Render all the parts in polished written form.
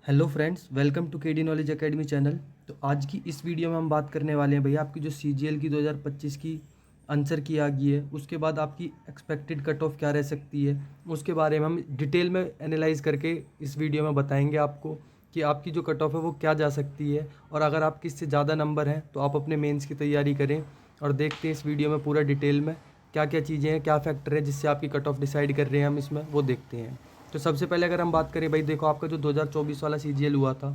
Hello friends, welcome to KD knowledge academy channel. तो आज की इस वीडियो में हम बात करने वाले हैं भैया आपकी जो सीजीएल की 2025 की आंसर की आ गई है, उसके बाद आपकी एक्सपेक्टेड कट ऑफ क्या रह सकती है, उसके बारे में हम डिटेल में एनालाइज करके इस वीडियो में बताएंगे आपको कि आपकी जो कट ऑफ है वो क्या जा सकती है। और अगर आपकी इससे ज़्यादा नंबर हैं तो आप अपने मेंस की तैयारी करें और देखते हैं इस वीडियो में पूरा डिटेल में क्या क्या चीज़ें हैं, क्या फैक्टर है जिससे आपकी कट ऑफ डिसाइड कर रहे हैं हम इसमें, वो देखते हैं। तो सबसे पहले अगर हम बात करें भाई, देखो आपका जो 2024 वाला सीजीएल हुआ था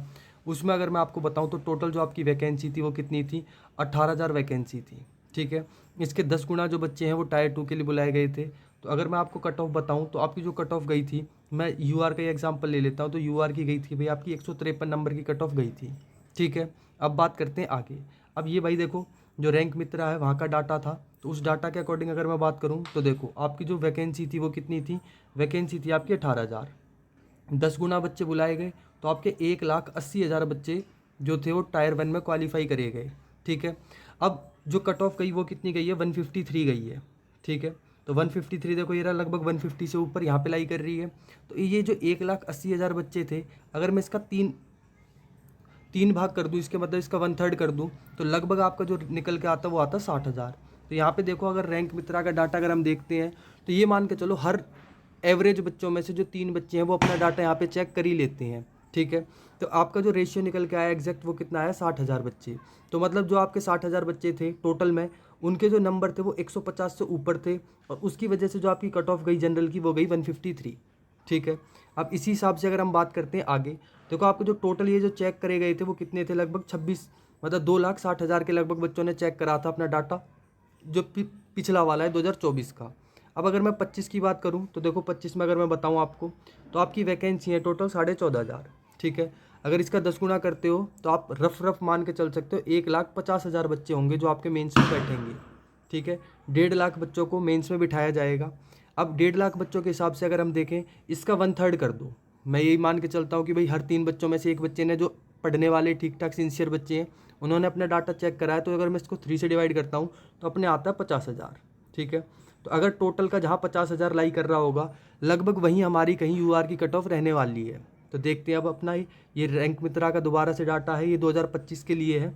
उसमें अगर मैं आपको बताऊं तो टोटल जो आपकी वैकेंसी थी वो कितनी थी, 18,000 वैकेंसी थी। ठीक है, इसके 10 गुना जो बच्चे हैं वो टायर 2 के लिए बुलाए गए थे। तो अगर मैं आपको कट ऑफ बताऊं तो आपकी जो कट ऑफ गई थी, मैं यूआर का एग्जाम्पल ले लेता हूँ, तो यूआर की गई थी भाई आपकी 153 नंबर की कट ऑफ गई थी। ठीक है, अब बात करते हैं आगे। अब ये भाई देखो, जो रैंक मित्रा है वहाँ का डाटा था, तो उस डाटा के अकॉर्डिंग अगर मैं बात करूँ तो देखो आपकी जो वैकेंसी थी वो कितनी थी, वैकेंसी थी आपकी 18,000। 10 गुना बच्चे बुलाए गए तो आपके 1,80,000 बच्चे जो थे वो टायर 1 में क्वालिफाई करे गए। ठीक है, अब जो कट ऑफ गई वो कितनी गई है, 153 गई है। ठीक है, तो 153 देखो ये रहा, लगभग 150 से ऊपर यहाँ पे लाई कर रही है। तो ये जो 1,80,000 बच्चे थे, अगर मैं इसका तीन तीन भाग कर दूँ, इसके मतलब इसका 1/3 कर दूँ, तो लगभग आपका जो निकल के आता है वो आता है 60,000। तो यहाँ पे देखो, अगर रैंक मित्रा का डाटा अगर हम देखते हैं तो ये मान के चलो हर एवरेज बच्चों में से जो 3 बच्चे हैं वो अपना डाटा यहाँ पे चेक कर ही लेते हैं। ठीक है, तो आपका जो रेशियो निकल के आया एग्जैक्ट वो कितना आया, 60,000 बच्चे। तो मतलब जो आपके 60,000 बच्चे थे टोटल में, उनके जो नंबर थे वो 150 से ऊपर थे, और उसकी वजह से जो आपकी कट ऑफ गई जनरल की वो गई 153। ठीक है, अब इसी हिसाब से अगर हम बात करते हैं आगे, देखो आपको जो टोटल ये जो चेक करे गए थे वो कितने थे, लगभग 26, मतलब 2,60,000 के लगभग बच्चों ने चेक करा था अपना डाटा, जो पिछला वाला है 2024 का। अब अगर मैं 25 की बात करूं तो देखो 25 में अगर मैं बताऊं आपको, तो आपकी वैकेंसी है टोटल 14,500। ठीक है, अगर इसका 10 गुना करते हो तो आप रफ रफ मान के चल सकते हो 1,50,000 बच्चे होंगे जो आपके मेंस में बैठेंगे। ठीक है, 1.5 लाख बच्चों को मेंस में बिठाया जाएगा। अब 1.5 लाख बच्चों के हिसाब से अगर हम देखें, इसका 1/3 कर दो, मैं यही मान के चलता हूँ कि भाई हर 3 बच्चों में से एक बच्चे ने, जो पढ़ने वाले ठीक ठाक सिंसियर बच्चे हैं, उन्होंने अपना डाटा चेक कराया, तो अगर मैं इसको 3 से डिवाइड करता हूँ तो अपने आता है 50,000। ठीक है, तो अगर टोटल का जहाँ 50,000 लाई कर रहा होगा, लगभग वहीं हमारी कहीं यूआर की कट ऑफ रहने वाली है। तो देखते हैं अब अपना ये रैंक मित्रा का दोबारा से डाटा है, ये 2025 के लिए है,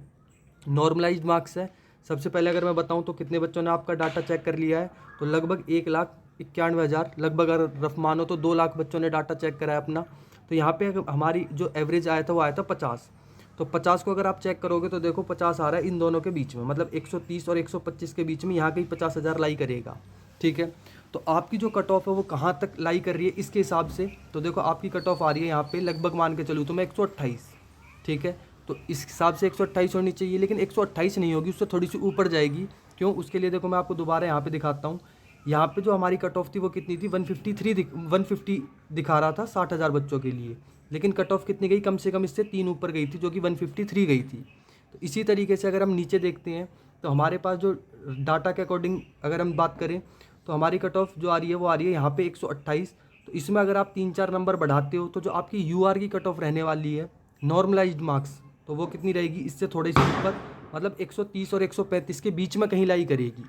नॉर्मलाइज्ड मार्क्स है। सबसे पहले अगर मैं बताऊं तो कितने बच्चों ने आपका डाटा चेक कर लिया है, तो लगभग 1,91,000, लगभग अगर रफ मानो तो 2 लाख बच्चों ने डाटा चेक करा है अपना। तो यहाँ पे हमारी जो एवरेज आया था वो आया था 50। तो 50 को अगर आप चेक करोगे तो देखो 50 आ रहा है इन दोनों के बीच में, मतलब 130 और 125 के बीच में, यहाँ कहीं 50,000 लाई करेगा। ठीक है, तो आपकी जो कट ऑफ है वो कहाँ तक लाई कर रही है इसके हिसाब से, तो देखो आपकी कट ऑफ आ रही है यहाँ पे लगभग मान के चलूँ तो मैं 128। ठीक है, तो इस हिसाब से 128 होनी चाहिए, लेकिन 128 नहीं होगी, उससे थोड़ी सी ऊपर जाएगी। क्यों, उसके लिए देखो मैं आपको दोबारा यहाँ पे दिखाता हूँ। यहाँ पे जो हमारी कट ऑफ थी वो कितनी थी, 150 दिखा रहा था 60,000 बच्चों के लिए, लेकिन कट ऑफ कितनी गई, कम से कम इससे 3 ऊपर गई थी, जो कि 153 गई थी। तो इसी तरीके से अगर हम नीचे देखते हैं तो हमारे पास जो डाटा के अकॉर्डिंग अगर हम बात करें, तो हमारी कट ऑफ जो आ रही है वो आ रही है यहाँ पे 128। तो इसमें अगर आप 3-4 नंबर बढ़ाते हो तो जो आपकी यूआर की कट ऑफ रहने वाली है, नॉर्मलाइज्ड मार्क्स, तो वो कितनी रहेगी, इससे थोड़ी सी ऊपर, मतलब 130 और 135 के बीच में कहीं लाई करेगी।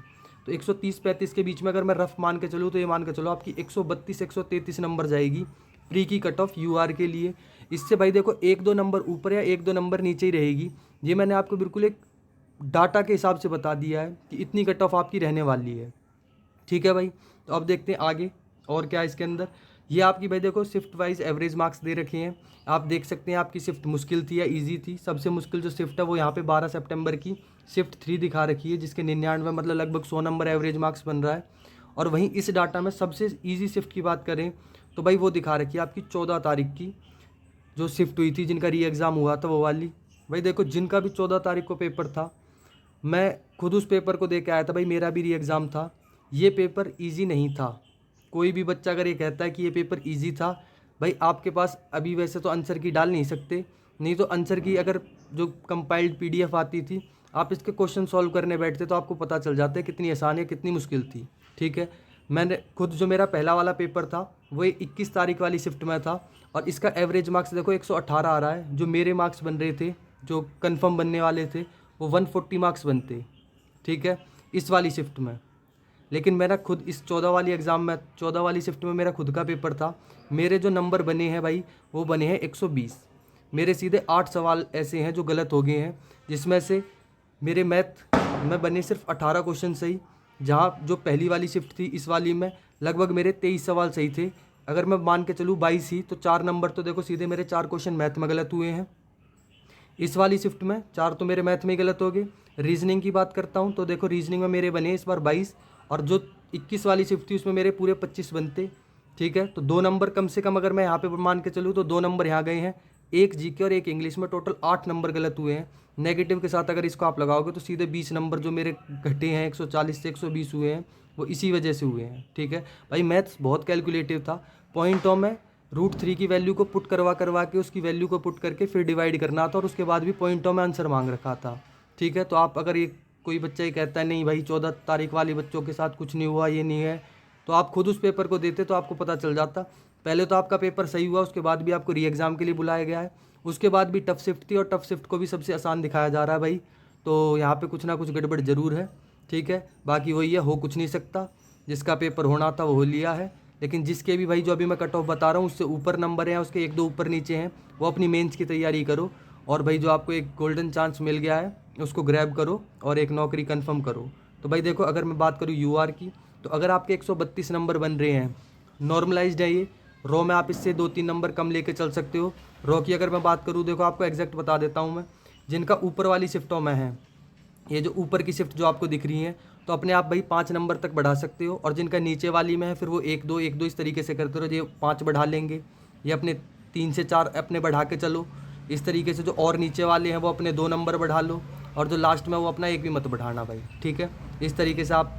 तो 130-35 के बीच में अगर मैं रफ मान के चलूँ तो ये मान के चलो आपकी 132-133 नंबर जाएगी प्री की कट ऑफ यूआर के लिए। इससे भाई देखो 1-2 नंबर ऊपर या 1-2 नंबर नीचे ही रहेगी। ये मैंने आपको बिल्कुल एक डाटा के हिसाब से बता दिया है कि इतनी कट ऑफ आपकी रहने वाली है। ठीक है भाई, तो अब देखते हैं आगे और क्या है इसके अंदर। ये आपकी भाई देखो शिफ्ट वाइज एवरेज मार्क्स दे रखे हैं, आप देख सकते हैं आपकी शिफ्ट मुश्किल थी या इजी थी। सबसे मुश्किल जो शिफ्ट है वो यहाँ पे 12 सितंबर की शिफ्ट 3 दिखा रखी है, जिसके 99 मतलब लगभग 100 नंबर एवरेज मार्क्स बन रहा है। और वहीं इस डाटा में सबसे ईजी शिफ्ट की बात करें तो भाई वो दिखा रखी है आपकी 14 तारीख की जो शिफ्ट हुई थी, जिनका री एग्ज़ाम हुआ था वो वाली। भाई देखो जिनका भी 14 तारीख को पेपर था, मैं खुद उस पेपर को दे के आया था भाई, मेरा भी री एग्ज़ाम था। ये पेपर इजी नहीं था। कोई भी बच्चा अगर ये कहता है कि ये पेपर इजी था, भाई आपके पास अभी वैसे तो आंसर की डाल नहीं सकते, नहीं तो आंसर की अगर जो कंपाइल्ड पीडीएफ आती थी, आप इसके क्वेश्चन सॉल्व करने बैठते तो आपको पता चल जाता है कितनी आसान है कितनी मुश्किल थी। ठीक है, मैंने खुद जो मेरा पहला वाला पेपर था वो 21 तारीख वाली शिफ्ट में था, और इसका एवरेज मार्क्स देखो 118 आ रहा है। जो मेरे मार्क्स बन रहे थे, जो कन्फर्म बनने वाले थे, वो 140 मार्क्स बनते। ठीक है, इस वाली शिफ्ट में। लेकिन मेरा खुद इस 14 वाली एग्ज़ाम में, 14 वाली शिफ्ट में मेरा खुद का पेपर था, मेरे जो नंबर बने हैं भाई वो बने हैं 120। मेरे सीधे 8 सवाल ऐसे हैं जो गलत हो गए हैं, जिसमें से मेरे मैथ में बने सिर्फ 18 क्वेश्चन सही, जहाँ जो पहली वाली शिफ्ट थी इस वाली में लगभग मेरे 23 सवाल सही थे। अगर मैं मान के चलूँ 22 ही, तो 4 नंबर तो देखो सीधे मेरे 4 क्वेश्चन मैथ में गलत हुए हैं। इस वाली शिफ्ट में 4 तो मेरे मैथ में ही गलत हो गए। रीजनिंग की बात करता हूँ तो देखो रीजनिंग में मेरे बने इस बार 22, और जो 21 वाली शिफ्ट थी उसमें मेरे पूरे 25 बनते। ठीक है, तो 2 नंबर कम से कम अगर मैं यहाँ पे मान के चलूँ तो 2 नंबर यहाँ गए हैं, एक जीके और एक इंग्लिश में टोटल 8 नंबर गलत हुए हैं। नेगेटिव के साथ अगर इसको आप लगाओगे तो सीधे 20 नंबर जो मेरे घटे हैं 140 से 120 हुए हैं, वो इसी वजह से हुए हैं। ठीक है भाई, मैथ्स बहुत कैलकुलेटिव था। पॉइंटों में √3 की वैल्यू को पुट करवा के उसकी वैल्यू को पुट करके फिर डिवाइड करना था, और उसके बाद भी पॉइंटों में आंसर मांग रखा था। ठीक है, तो आप अगर ये कोई बच्चा ये कहता है नहीं भाई 14 तारीख वाले बच्चों के साथ कुछ नहीं हुआ, ये नहीं है, तो आप खुद उस पेपर को देते तो आपको पता चल जाता। पहले तो आपका पेपर सही हुआ, उसके बाद भी आपको री एग्ज़ाम के लिए बुलाया गया है, उसके बाद भी टफ शिफ्ट थी और टफ शिफ्ट को भी सबसे आसान दिखाया जा रहा है भाई। तो यहाँ पे कुछ ना कुछ गड़बड़ ज़रूर है। ठीक है, बाकी वही है, हो कुछ नहीं सकता, जिसका पेपर होना था वो हो लिया है। लेकिन जिसके भी भाई जो अभी मैं कट ऑफ बता रहा हूँ उससे ऊपर नंबर हैं, उसके 1-2 ऊपर नीचे हैं, वो अपनी मेंस की तैयारी करो। और भाई जो आपको एक गोल्डन चांस मिल गया है उसको ग्रैब करो और एक नौकरी कंफर्म करो। तो भाई देखो, अगर मैं बात करूँ यूआर की, तो अगर आपके 132 नंबर बन रहे हैं, नॉर्मलाइज्ड है ये, रो में आप इससे 2-3 नंबर कम लेके चल सकते हो। रो की अगर मैं बात करूँ, देखो आपको एग्जैक्ट बता देता हूँ मैं, जिनका ऊपर वाली शिफ्टों में है, ये जो ऊपर की शिफ्ट जो आपको दिख रही है, तो अपने आप भाई 5 नंबर तक बढ़ा सकते हो। और जिनका नीचे वाली में है फिर वो 1-2 इस तरीके से करते रहो, ये 5 बढ़ा लेंगे, ये अपने 3 से 4 अपने बढ़ा के चलो। इस तरीके से जो और नीचे वाले हैं वो अपने 2 नंबर बढ़ा लो, और जो लास्ट में वो अपना 1 भी मत बढ़ाना भाई। ठीक है, इस तरीके से आप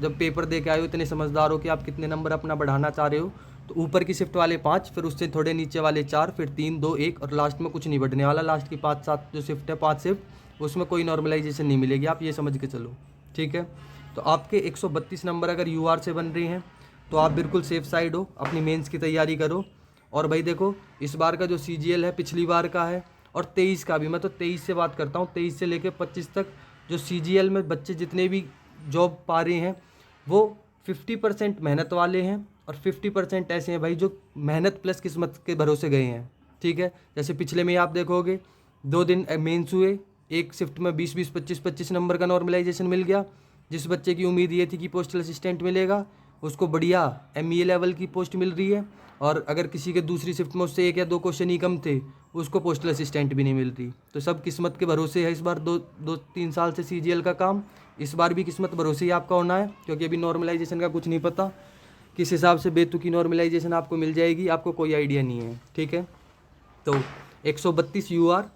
जब पेपर दे के आए हो इतने समझदार हो कि आप कितने नंबर अपना बढ़ाना चाह रहे हो, तो ऊपर की शिफ्ट वाले 5, फिर उससे थोड़े नीचे वाले 4, फिर 3, 2, 1, और लास्ट में कुछ नहीं बढ़ने वाला। लास्ट की 5-7 जो शिफ्ट है, 5 शिफ्ट, उसमें कोई नॉर्मलाइजेशन नहीं मिलेगी, आप ये समझ के चलो। ठीक है, तो आपके 132 नंबर अगर यूआर से बन रहे हैं तो आप बिल्कुल सेफ साइड हो, अपनी मेंस की तैयारी करो। और भाई देखो, इस बार का जो सीजीएल है पिछली बार का है, और 23 का भी, मैं तो 23 से बात करता हूँ, 23 से लेकर 25 तक जो सीजीएल में बच्चे जितने भी जॉब पा रहे हैं वो 50% मेहनत वाले हैं, और 50% ऐसे हैं भाई जो मेहनत प्लस किस्मत के भरोसे गए हैं। ठीक है, जैसे पिछले में आप देखोगे 2 दिन मेंस हुए, एक शिफ्ट में 20-20, 25-25 नंबर का नॉर्मलाइजेशन मिल गया। जिस बच्चे की उम्मीद ये थी कि पोस्टल असिस्टेंट मिलेगा, उसको बढ़िया एमईए लेवल की पोस्ट मिल रही है, और अगर किसी के दूसरी शिफ्ट में उससे 1 या 2 क्वेश्चन ही कम थे, उसको पोस्टल असिस्टेंट भी नहीं मिल रही। तो सब किस्मत के भरोसे है इस बार। 2-3 साल से सीजीएल का काम, इस बार भी किस्मत भरोसे ही आपका होना है, क्योंकि अभी नॉर्मलाइजेशन का कुछ नहीं पता, किस हिसाब से बेतुकी नॉर्मलाइजेशन आपको मिल जाएगी, आपको कोई आइडिया नहीं है। ठीक है, तो 132 यूआर,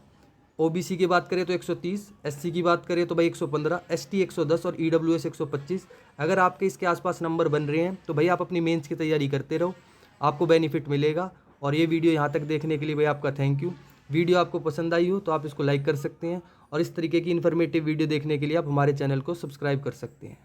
ओबीसी की बात करें तो 130, एससी की बात करें तो भाई 115, एसटी 110 और ईडब्ल्यूएस 125। अगर आपके इसके आसपास नंबर बन रहे हैं तो भाई आप अपनी मेंस की तैयारी करते रहो, आपको बेनिफिट मिलेगा। और ये वीडियो यहाँ तक देखने के लिए भाई आपका थैंक यू। वीडियो आपको पसंद आई हो तो आप इसको लाइक कर सकते हैं, और इस तरीके की इन्फॉर्मेटिव वीडियो देखने के लिए आप हमारे चैनल को सब्सक्राइब कर सकते हैं।